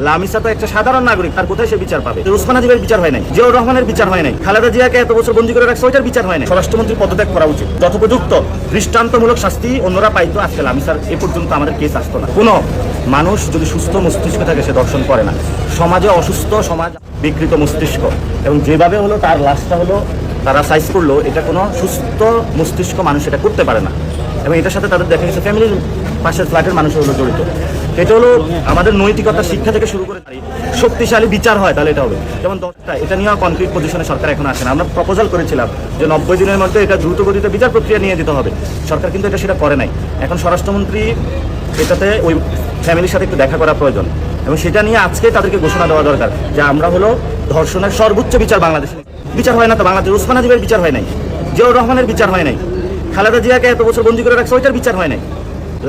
লামিসা তো একটা সাধারণ নাগরিক, তার কোথায় সে বিচার পাবে? ওসমান হাদিবের বিচার হয় নাই, জিয়াউর রহমানের বিচার হয় নাই, খালেদা জিয়াকে এত বছর বন্দী করে রাখছে, ওইটার বিচার হয় নাই। স্বরাষ্ট্রমন্ত্রী পদত্যাগ করা উচিত। যথোপযুক্ত দৃষ্টান্তমূলক শাস্তি অন্যরা পাইতো, আজকে লামিসার এ পর্যন্ত আমাদের কেস আসতো না। কোনো মানুষ যদি সুস্থ মস্তিষ্ক থাকে সে দর্শন করে না। সমাজে অসুস্থ সমাজ, বিকৃত মস্তিষ্ক, এবং যেভাবে হলো তার লাশটা হলো তারা সাইজ করলো, এটা কোনো সুস্থ মস্তিষ্ক মানুষ এটা করতে পারে না। এবং এটার সাথে তাদের দেখা গেছে ফ্যামিলির পাশের ফ্ল্যাটের মানুষ হলো জড়িত। এটা হলো আমাদের নৈতিকতা শিক্ষা থেকে শুরু করে শক্তিশালী বিচার হয় তাহলে এটা হবে। যেমন 10টা এটা নিয়ে কনক্রিট পজিশনে সরকার এখন আসে না। আমরা প্রপোজাল করেছিলাম যে 90 দিনের মধ্যে এটা দ্রুত গতিতে বিচার প্রক্রিয়া নিয়ে দিতে হবে। সরকার কিন্তু এটা সেটা করে নাই। এখন স্বরাষ্ট্রমন্ত্রী এটাতে ওই ফ্যামিলির সাথে একটু দেখা করা প্রয়োজন, এবং সেটা নিয়ে আজকে তাদেরকে ঘোষণা দেওয়া দরকার যে আমরা হলো ধর্ষণের সর্বোচ্চ বিচার বাংলাদেশে বিচার হয় না। তো বাংলাদেশ ওসমান হাদিবের বিচার হয় নাই, জিয়াউর রহমানের বিচার হয় নাই, খালেদা জিয়াকে এত বছর বন্দী করে রাখছে, ওইটার বিচার হয় নাই।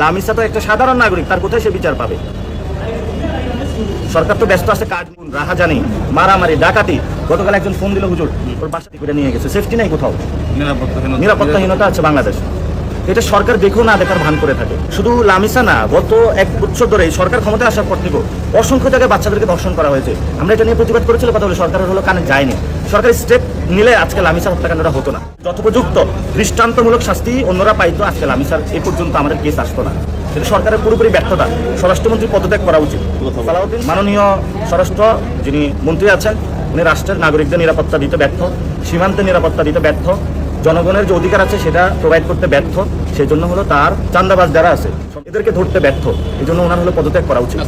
লামিসা তো একটা সাধারণ নাগরিক, তার কোথায় সে বিচার পাবে? সরকার তো ব্যস্ত আছে কাজ, রাহাজানি, মারামারি, ডাকাতি। গতকাল একজন ফোন দিল, হুজুর ওর বাসা থেকে নিয়ে গেছে, সেফটি নাই কোথাও, নিরাপত্তাহীনতা আছে বাংলাদেশ। এটা সরকার দেখেও না দেখার ভান করে থাকে। শুধু লামিসা না, গত 1 বছর ধরে সরকার ক্ষমতায় আসার পর থেকে অসংখ্য জায়গায় বাচ্চাদেরকে ধর্ষণ করা হয়েছে। আমরা এটা নিয়ে প্রতিবাদ করেছিল, কথা বলে সরকারের হলো কানে যায়নি। সরকারি স্টেপ নিলে আজকে লামিসা হত্যাকাণ্ডটা হতো না। যথোপযুক্ত দৃষ্টান্তমূলক শাস্তি অন্যরা পাইতো, আজকে লামিসার এ পর্যন্ত আমাদের কেস আসতো না। এটা সরকারের পুরোপুরি ব্যর্থতা। স্বরাষ্ট্রমন্ত্রী পদত্যাগ করা উচিত। মাননীয় স্বরাষ্ট্র যিনি মন্ত্রী আছেন, উনি রাষ্ট্রের নাগরিকদের নিরাপত্তা দিতে ব্যর্থ, সীমান্তে নিরাপত্তা দিতে ব্যর্থ, জনগণের যে অধিকার আছে সেটা প্রোভাইড করতে ব্যর্থ। সেই জন্য হলো তার চান্দাবাজ যারা আছে এদেরকে ধরতে ব্যর্থ। এই জন্য ওনার হলো পদত্যাগ করা উচিত।